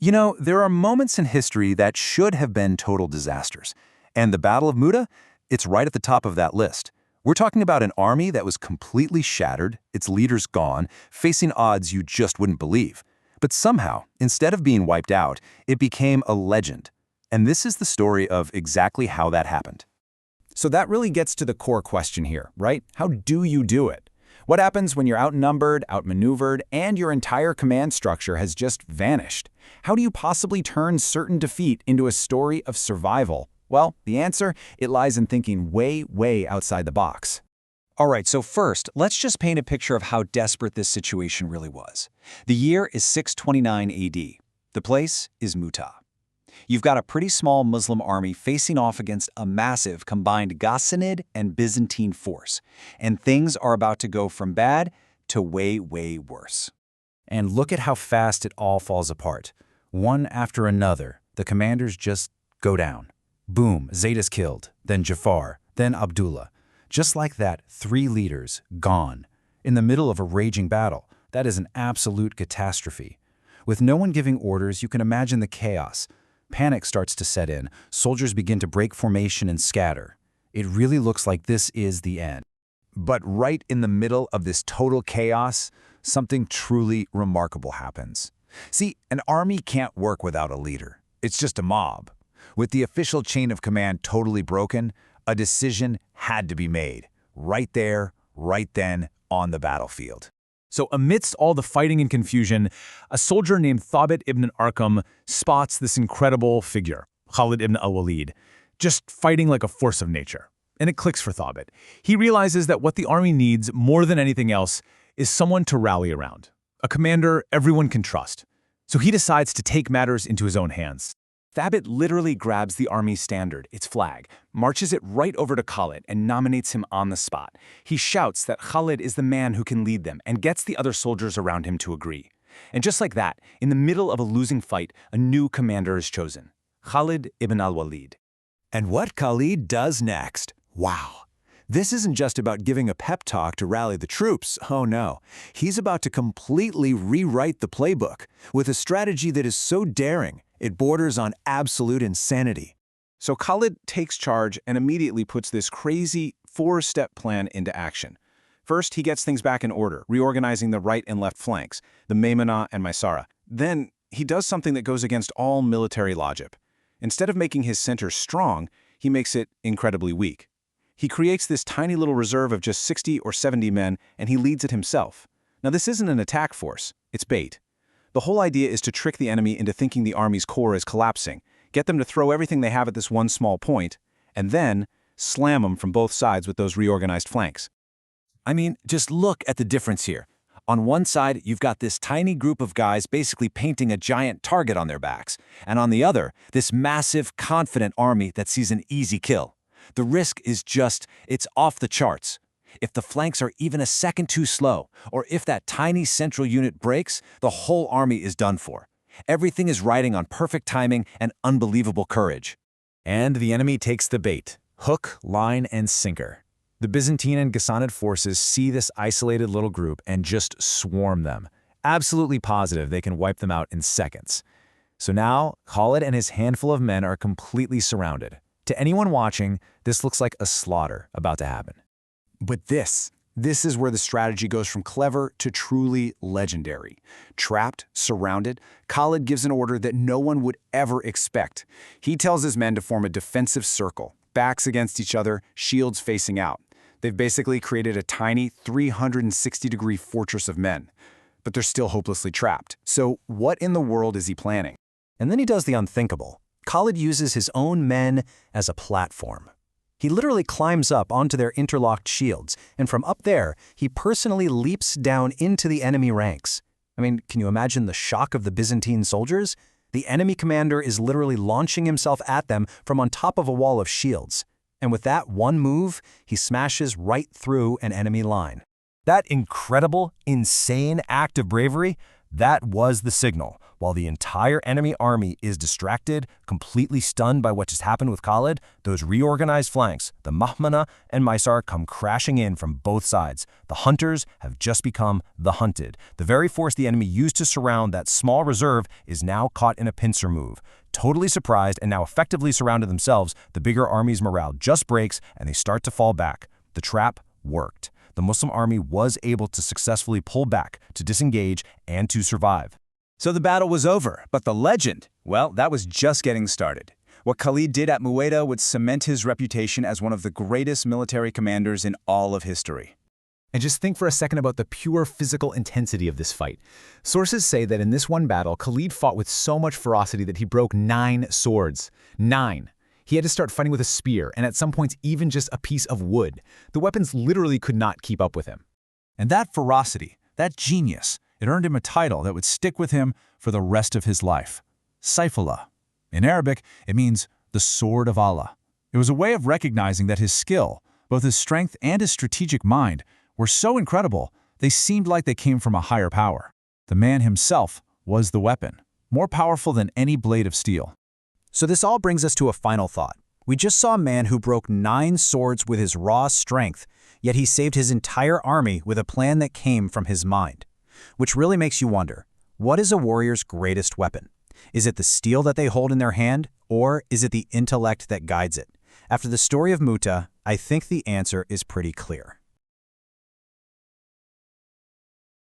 You know, there are moments in history that should have been total disasters. And the Battle of Muta, it's right at the top of that list. We're talking about an army that was completely shattered, its leaders gone, facing odds you just wouldn't believe. But somehow, instead of being wiped out, it became a legend. And this is the story of exactly how that happened. So that really gets to the core question here, right? How do you do it? What happens when you're outnumbered, outmaneuvered, and your entire command structure has just vanished? How do you possibly turn certain defeat into a story of survival? Well, the answer, it lies in thinking way, way outside the box. All right, so first, let's just paint a picture of how desperate this situation really was. The year is 629 AD. The place is Muta. You've got a pretty small Muslim army facing off against a massive combined Ghassanid and Byzantine force, and things are about to go from bad to way, way worse. And look at how fast it all falls apart. One after another, the commanders just go down. Boom, Zayd is killed, then Jafar, then Abdullah. Just like that, 3 leaders gone. In the middle of a raging battle, that is an absolute catastrophe. With no one giving orders, you can imagine the chaos. Panic starts to set in, soldiers begin to break formation and scatter. It really looks like this is the end. But right in the middle of this total chaos, something truly remarkable happens. See, an army can't work without a leader. It's just a mob. With the official chain of command totally broken, a decision had to be made. Right there, right then, on the battlefield. So amidst all the fighting and confusion, a soldier named Thabit ibn Arqam spots this incredible figure, Khalid ibn Walid, just fighting like a force of nature. And it clicks for Thabit. He realizes that what the army needs more than anything else is someone to rally around, a commander everyone can trust. So he decides to take matters into his own hands. Thabit literally grabs the army's standard, its flag, marches it right over to Khalid and nominates him on the spot. He shouts that Khalid is the man who can lead them and gets the other soldiers around him to agree. And just like that, in the middle of a losing fight, a new commander is chosen, Khalid ibn al-Walid. And what Khalid does next? Wow. This isn't just about giving a pep talk to rally the troops. Oh no. He's about to completely rewrite the playbook with a strategy that is so daring, it borders on absolute insanity. So Khalid takes charge and immediately puts this crazy 4-step plan into action. First, he gets things back in order, reorganizing the right and left flanks, the Maymana and Maysara. Then, he does something that goes against all military logic. Instead of making his center strong, he makes it incredibly weak. He creates this tiny little reserve of just 60 or 70 men, and he leads it himself. Now, this isn't an attack force, it's bait. The whole idea is to trick the enemy into thinking the army's core is collapsing, get them to throw everything they have at this one small point, and then slam them from both sides with those reorganized flanks. I mean, just look at the difference here. On one side, you've got this tiny group of guys basically painting a giant target on their backs, and on the other, this massive, confident army that sees an easy kill. The risk is just, it's off the charts. If the flanks are even a second too slow, or if that tiny central unit breaks, the whole army is done for. Everything is riding on perfect timing and unbelievable courage. And the enemy takes the bait, hook, line, and sinker. The Byzantine and Ghassanid forces see this isolated little group and just swarm them. Absolutely positive they can wipe them out in seconds. So now, Khalid and his handful of men are completely surrounded. To anyone watching, this looks like a slaughter about to happen. But this is where the strategy goes from clever to truly legendary. Trapped, surrounded, Khalid gives an order that no one would ever expect. He tells his men to form a defensive circle, backs against each other, shields facing out. They've basically created a tiny 360-degree fortress of men. But they're still hopelessly trapped. So what in the world is he planning? And then he does the unthinkable. Khalid uses his own men as a platform. He literally climbs up onto their interlocked shields, and from up there, he personally leaps down into the enemy ranks. I mean, can you imagine the shock of the Byzantine soldiers? The enemy commander is literally launching himself at them from on top of a wall of shields. And with that one move, he smashes right through an enemy line. That incredible, insane act of bravery, That was the signal. While the entire enemy army is distracted, completely stunned by what just happened with Khalid, those reorganized flanks, the Mahmana and Maysar, come crashing in from both sides. The hunters have just become the hunted. The very force the enemy used to surround that small reserve is now caught in a pincer move. Totally surprised and now effectively surrounded themselves, the bigger army's morale just breaks and they start to fall back. The trap worked. The Muslim army was able to successfully pull back, to disengage, and to survive. So the battle was over, but the legend, well, that was just getting started. What Khalid did at Muwayda would cement his reputation as one of the greatest military commanders in all of history. And just think for a second about the pure physical intensity of this fight. Sources say that in this one battle, Khalid fought with so much ferocity that he broke 9 swords. 9. He had to start fighting with a spear, and at some points even just a piece of wood. The weapons literally could not keep up with him. And that ferocity, that genius, it earned him a title that would stick with him for the rest of his life. Sayfullah. In Arabic, it means the sword of Allah. It was a way of recognizing that his skill, both his strength and his strategic mind, were so incredible, they seemed like they came from a higher power. The man himself was the weapon, more powerful than any blade of steel. So this all brings us to a final thought. We just saw a man who broke 9 swords with his raw strength, yet he saved his entire army with a plan that came from his mind. Which really makes you wonder, what is a warrior's greatest weapon? Is it the steel that they hold in their hand, or is it the intellect that guides it? After the story of Muta, I think the answer is pretty clear.